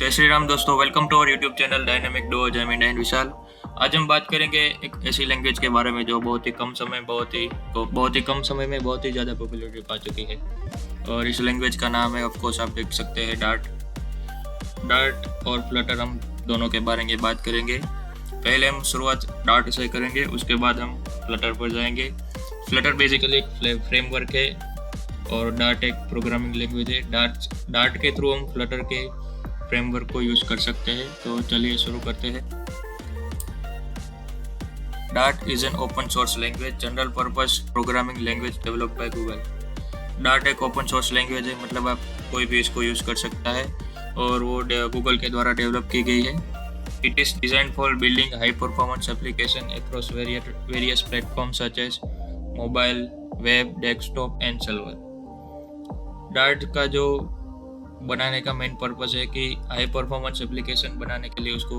जय श्री राम दोस्तों, welcome to our YouTube channel dynamic duo Jaimin and Vishal. आज हम बात करेंगे एक ऐसी लैंग्वेज के बारे में जो बहुत ही कम समय में बहुत ही ज़्यादा पॉपुलरिटी पा चुकी है। और इस लैंग्वेज का नाम है, ऑफ कोर्स आप देख सकते हैं, डार्ट और फ्लटर। हम दोनों के बारे में बात करेंगे। पहले हम शुरुआत डार्ट से करेंगे, उसके बाद हम फ्लटर पर जाएंगे। फ्लटर बेसिकली एक फ्रेमवर्क है और डार्ट एक प्रोग्रामिंग लैंग्वेज है। डार्ट के थ्रू हम फ्लटर के फ्रेमवर्क को यूज कर सकते हैं। तो चलिए शुरू करते हैं। Dart is an open source language, general purpose programming language developed by Google. Dart एक ओपन सोर्स लैंग्वेज है, मतलब आप कोई भी इसको यूज कर सकता है और वो गूगल के द्वारा डेवलप की गई है। It is designed for building high performance application across various platform such as mobile, web, desktop and server. Dart का जो बनाने का मेन पर्पस है कि हाई परफॉर्मेंस एप्लीकेशन बनाने के लिए उसको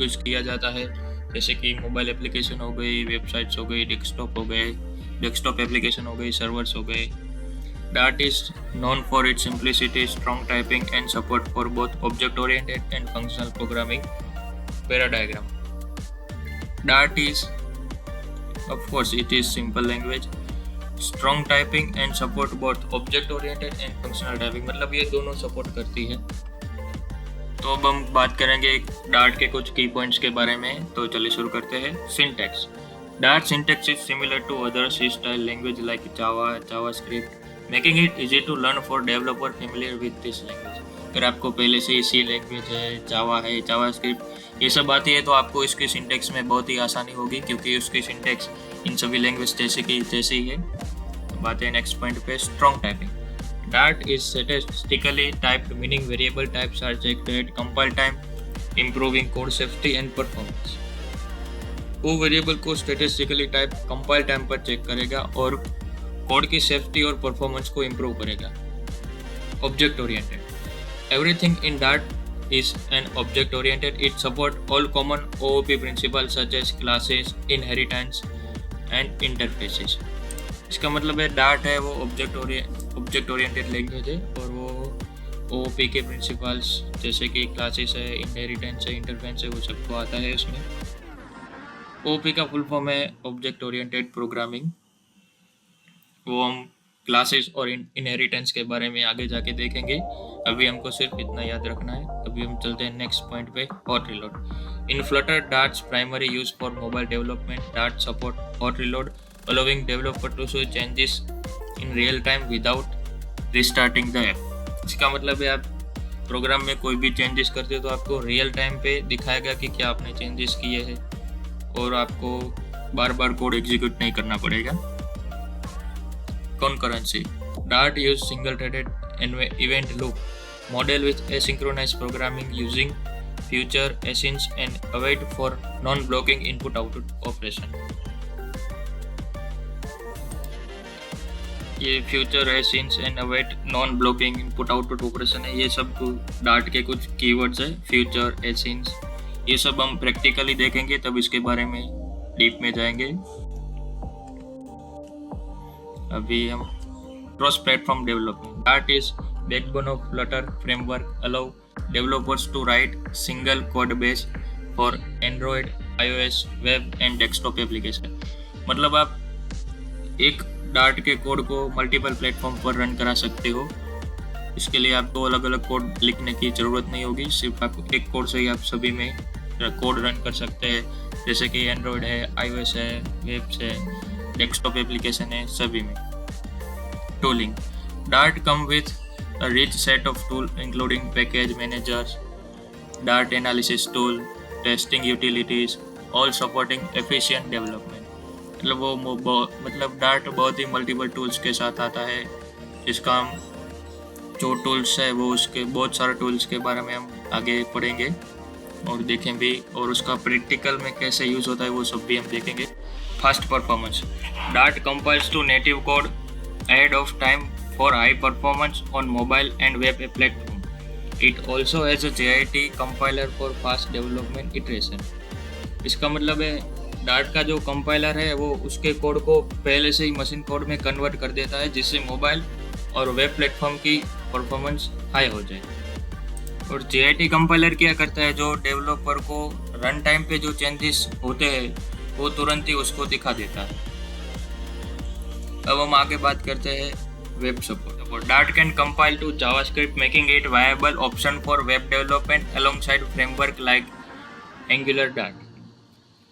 यूज किया जाता है, जैसे कि मोबाइल एप्लीकेशन हो गई, वेबसाइट्स हो गई, डेस्कटॉप एप्लीकेशन हो गई, सर्वर्स हो गए। Dart is known for its simplicity, strong typing and support for both object oriented and functional programming paradigm. Dart is, of course, it is simple language, strong typing and support both object oriented and functional typing, मतलब ये दोनों support करती है। तो अब हम बात करेंगे डार्ट के कुछ की पॉइंट्स के बारे में। तो चलिए शुरू करते हैं। Syntax. Dart syntax is similar to other C style language like JavaScript, making it easy to learn for developer familiar with this language. अगर आपको पहले से ही सी लैंग्वेज है, जावास्क्रिप्ट, ये सब आती है तो आपको इसकी सिंटैक्स में बहुत ही आसानी होगी, क्योंकि उसकी सिंटैक्स इन सभी लैंग्वेज जैसे ही है। बात है नेक्स्ट पॉइंट पे, strong typing. Dart is statistically typed, meaning variable types are checked at compile time, improving code safety and performance. वो वेरिएबल को स्टैटिस्टिकली टाइप कंपाइल टाइम पर चेक करेगा और कोड की सेफ्टी और परफॉर्मेंस को इम्प्रूव करेगा। Object oriented. Everything in Dart is an object oriented. It supports all common OOP principles such as classes, inheritance and interfaces. इसका मतलब है डार्ट है वो ऑब्जेक्ट ओरिएंटेड लैंग्वेज है और वो OOP के प्रिंसिपल्स जैसे कि क्लासेस है, इनहेरिटेंस है, इंटरफेस है, वो सबको आता है उसमें। OOP का फुल फॉर्म है ऑब्जेक्ट ओरिएंटेड प्रोग्रामिंग। वो हम क्लासेस और इनहेरिटेंस के बारे में आगे जाके देखेंगे, अभी हमको सिर्फ इतना याद रखना है। अभी हम चलते हैं नेक्स्ट पॉइंट पे, hot reload. In Flutter Dart's primary use for mobile development. Dart support hot reload, allowing developer to show changes in real time without restarting the app. इसका मतलब है आप प्रोग्राम में कोई भी चेंजेस करते हो तो आपको रियल टाइम पे दिखाएगा कि क्या आपने चेंजेस किए हैं और आपको बार बार कोड एग्जीक्यूट नहीं करना पड़ेगा। Concurrency. Dart use single-threaded event loop model with asynchronous programming using future, async and await for non-blocking input-output operation. ये future, async and await non-blocking input-output operation है। ये सब डार्ट के कुछ कीवर्ड्स है, फ्यूचर, async, ये सब हम प्रैक्टिकली देखेंगे तब इसके बारे में डीप में जाएंगे। अभी हम cross platform development. Dart is backbone of Flutter framework, allow developers to write single code base for Android, iOS, web and desktop application. मतलब आप एक डार्ट के कोड को मल्टीपल प्लेटफॉर्म पर रन करा सकते हो। इसके लिए आपको अलग अलग कोड लिखने की ज़रूरत नहीं होगी, सिर्फ आपको एक कोड से ही आप सभी में कोड रन कर सकते हैं, जैसे कि एंड्रॉयड है, iOS है, वेब है, डेस्कटॉप एप्लीकेशन है, सभी में। Tooling. Dart come with a rich set of tool including package managers, dart analysis tool, testing utilities, all supporting efficient development. मतलब डार्ट बहुत ही मल्टीपल टूल्स के साथ आता है, जिसका हम जो टूल्स है वो उसके बहुत सारे टूल्स के बारे में हम आगे पढ़ेंगे और देखें भी, और उसका प्रैक्टिकल में कैसे यूज़ होता है वो सब भी हम देखेंगे। Fast performance. Dart compiles to native code ahead of time for high performance on mobile and web platform. It also has a JIT compiler for fast development iteration. इसका मतलब है डार्ट का जो कंपाइलर है वो उसके कोड को पहले से ही मशीन कोड में कन्वर्ट कर देता है, जिससे मोबाइल और वेब प्लेटफॉर्म की परफॉर्मेंस हाई हो जाए। और JIT कंपाइलर क्या करता है, जो डेवलपर को रन टाइम पे जो चेंजेस होते हैं वो तुरंत ही उसको दिखा देता है। अब हम आगे बात करते हैं web support. Dart can compile to JavaScript, making it viable option for web development alongside framework like Angular Dart।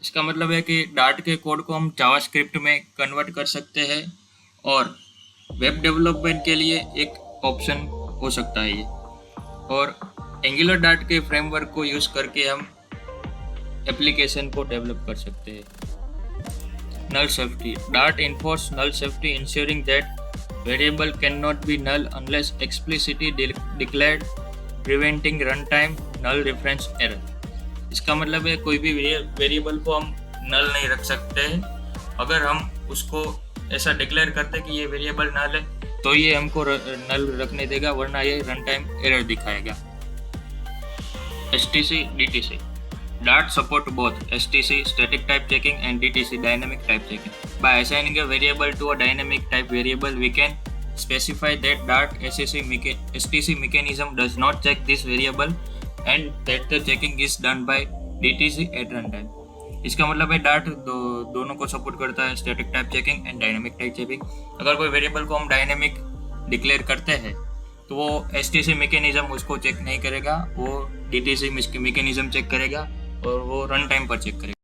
इसका मतलब है कि Dart के कोड को हम जावास्क्रिप्ट में कन्वर्ट कर सकते हैं और वेब डेवलपमेंट के लिए एक ऑप्शन हो सकता है ये। और Angular Dart के फ्रेमवर्क को यूज़ करके हम एप्लीकेशन को डेवलप कर सकते हैं। Null safety। Dart enforce null safety, ensuring that variable cannot be null unless explicitly declared, preventing runtime null reference error। इसका मतलब है कोई भी वेरिएबल को हम नल नहीं रख सकते हैं। अगर हम उसको ऐसा डिक्लेयर करते हैं कि ये वेरिएबल नल है तो ये हमको नल रखने देगा, वरना ये रन टाइम एरर दिखाएगा। STC DTC। Dart support both STC static type checking and DTC dynamic type checking. By assigning a variable to a dynamic type variable, we can specify that Dart STC mechanism does not check this variable and that the checking is done by DTC at runtime। इसका मतलब है Dart दोनों को support करता है, static type checking and dynamic type checking. अगर कोई variable को हम डायनेमिक डिक्लेयर करते हैं तो वो STC मैकेनिज्म उसको चेक नहीं करेगा, वो DTC मैकेनिज्म चेक करेगा और वो रन टाइम पर चेक करेगा।